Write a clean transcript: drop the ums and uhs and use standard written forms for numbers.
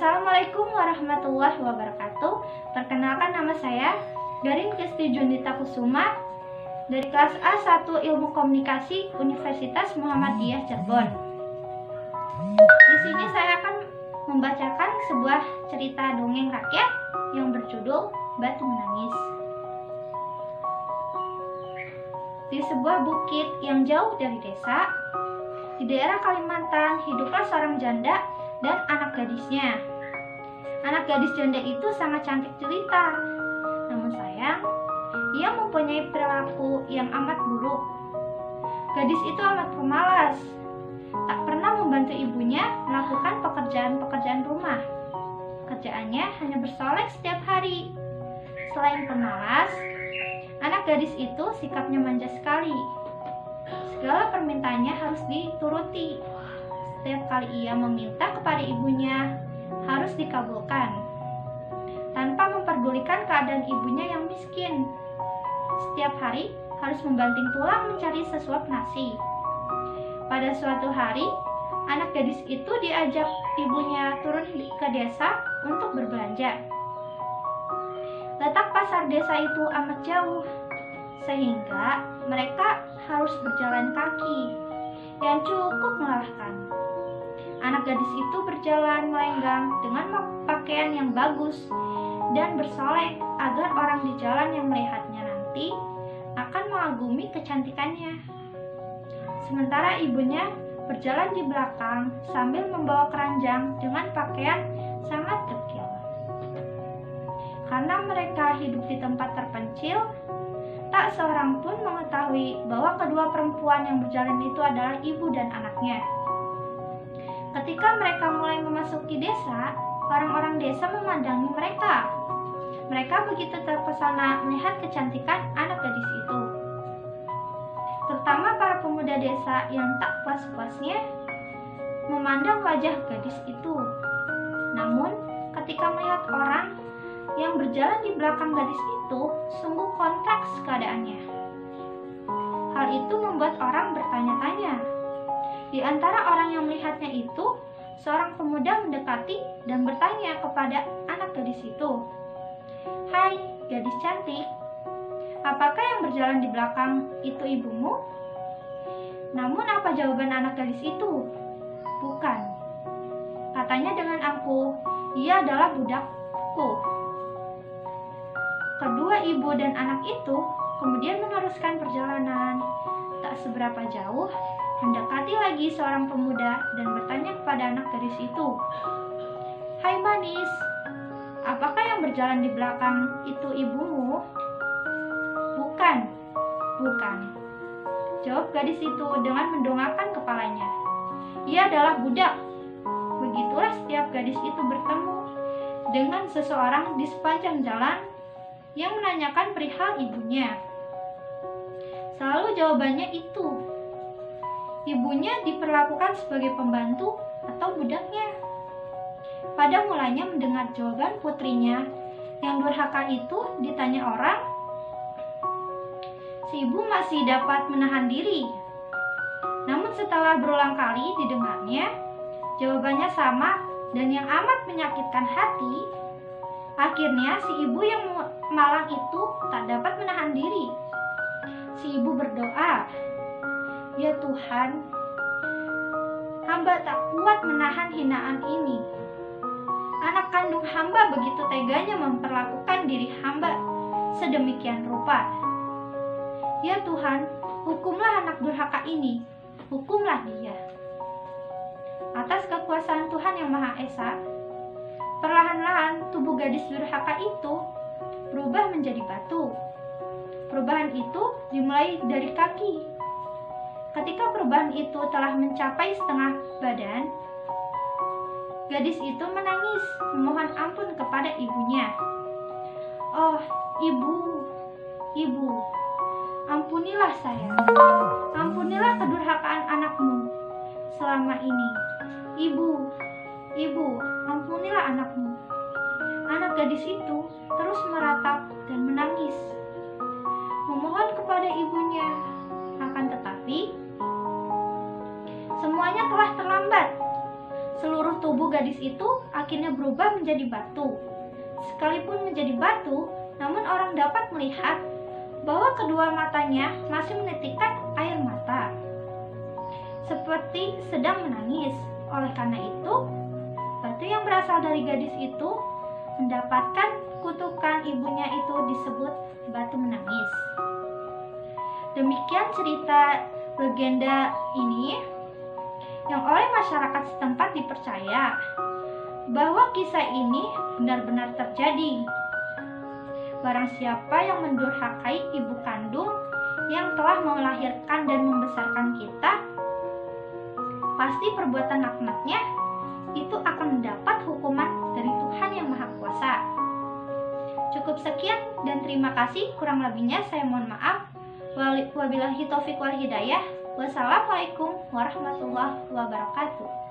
Assalamualaikum warahmatullahi wabarakatuh. Perkenalkan, nama saya Garin Kristi Junita Kusuma dari kelas A1 Ilmu Komunikasi Universitas Muhammadiyah Cirebon. Di sini saya akan membacakan sebuah cerita dongeng rakyat yang berjudul Batu Menangis. Di sebuah bukit yang jauh dari desa, di daerah Kalimantan, hiduplah seorang janda dan anak gadisnya. Anak gadis janda itu sangat cantik jelita. Namun sayang, ia mempunyai perilaku yang amat buruk. Gadis itu amat pemalas, tak pernah membantu ibunya melakukan pekerjaan-pekerjaan rumah. Kerjaannya hanya bersolek setiap hari. Selain pemalas, anak gadis itu sikapnya manja sekali. Segala permintaannya harus dituruti. Setiap kali ia meminta kepada ibunya, harus dikabulkan, tanpa memperdulikan keadaan ibunya yang miskin. Setiap hari harus membanting tulang mencari sesuap nasi. Pada suatu hari, anak gadis itu diajak ibunya turun ke desa untuk berbelanja. Letak pasar desa itu amat jauh, sehingga mereka harus berjalan kaki yang cukup melelahkan. Anak gadis itu berjalan melenggang dengan pakaian yang bagus dan bersolek agar orang di jalan yang melihatnya nanti akan mengagumi kecantikannya. Sementara ibunya berjalan di belakang sambil membawa keranjang dengan pakaian sangat dekil. Karena mereka hidup di tempat terpencil, tak seorang pun mengetahui bahwa kedua perempuan yang berjalan itu adalah ibu dan anaknya. Ketika mereka mulai memasuki desa, orang-orang desa memandangi mereka. Mereka begitu terpesona melihat kecantikan anak gadis itu. Terutama para pemuda desa yang tak puas-puasnya memandang wajah gadis itu. Namun, ketika melihat orang yang berjalan di belakang gadis itu, sungguh kontras keadaannya. Hal itu membuat orang bertanya-tanya. Di antara orang yang melihatnya itu, seorang pemuda mendekati dan bertanya kepada anak gadis itu, "Hai, gadis cantik, apakah yang berjalan di belakang itu ibumu?" Namun apa jawaban anak gadis itu? "Bukan," katanya dengan angkuh, "ia adalah budakku." Kedua ibu dan anak itu kemudian meneruskan perjalanan. Tak seberapa jauh, mendekati lagi seorang pemuda dan bertanya kepada anak gadis itu, "Hai manis, apakah yang berjalan di belakang itu ibumu?" "Bukan, bukan," jawab gadis itu dengan mendongakkan kepalanya. "Ia adalah budak." Begitulah setiap gadis itu bertemu dengan seseorang di sepanjang jalan yang menanyakan perihal ibunya. Selalu jawabannya itu, ibunya diperlakukan sebagai pembantu atau budaknya. Pada mulanya mendengar jawaban putrinya yang durhaka itu ditanya orang, si ibu masih dapat menahan diri. Namun setelah berulang kali didengarnya, jawabannya sama dan yang amat menyakitkan hati. Akhirnya si ibu yang malang itu tak dapat menahan diri. Si ibu berdoa, "Ya Tuhan, hamba tak kuat menahan hinaan ini. Anak kandung hamba begitu teganya memperlakukan diri hamba sedemikian rupa. Ya Tuhan, hukumlah anak durhaka ini, hukumlah dia." Atas kekuasaan Tuhan yang Maha Esa, perlahan-lahan tubuh gadis durhaka itu berubah menjadi batu. Perubahan itu dimulai dari kaki. Ketika perubahan itu telah mencapai setengah badan, gadis itu menangis memohon ampun kepada ibunya. "Oh, ibu, ibu, ampunilah saya. Ampunilah kedurhakaan anakmu selama ini. Ibu, ibu, ampunilah anakmu." Anak gadis itu terus meratap dan menangis, memohon kepada ibunya. Akan tetapi, semuanya telah terlambat. Seluruh tubuh gadis itu akhirnya berubah menjadi batu. Sekalipun menjadi batu, namun orang dapat melihat bahwa kedua matanya masih menitikkan air mata, seperti sedang menangis. Oleh karena itu, batu yang berasal dari gadis itu mendapatkan kutukan ibunya itu disebut batu menangis. Demikian cerita legenda ini yang oleh masyarakat setempat dipercaya bahwa kisah ini benar-benar terjadi. Barang siapa yang mendurhakai ibu kandung yang telah melahirkan dan membesarkan kita, pasti perbuatan laknatnya itu akan mendapat hukuman dari Tuhan yang Maha Kuasa. Cukup sekian dan terima kasih. Kurang lebihnya saya mohon maaf. Wabillahi taufiq wal hidayah. Wassalamualaikum warahmatullahi wabarakatuh.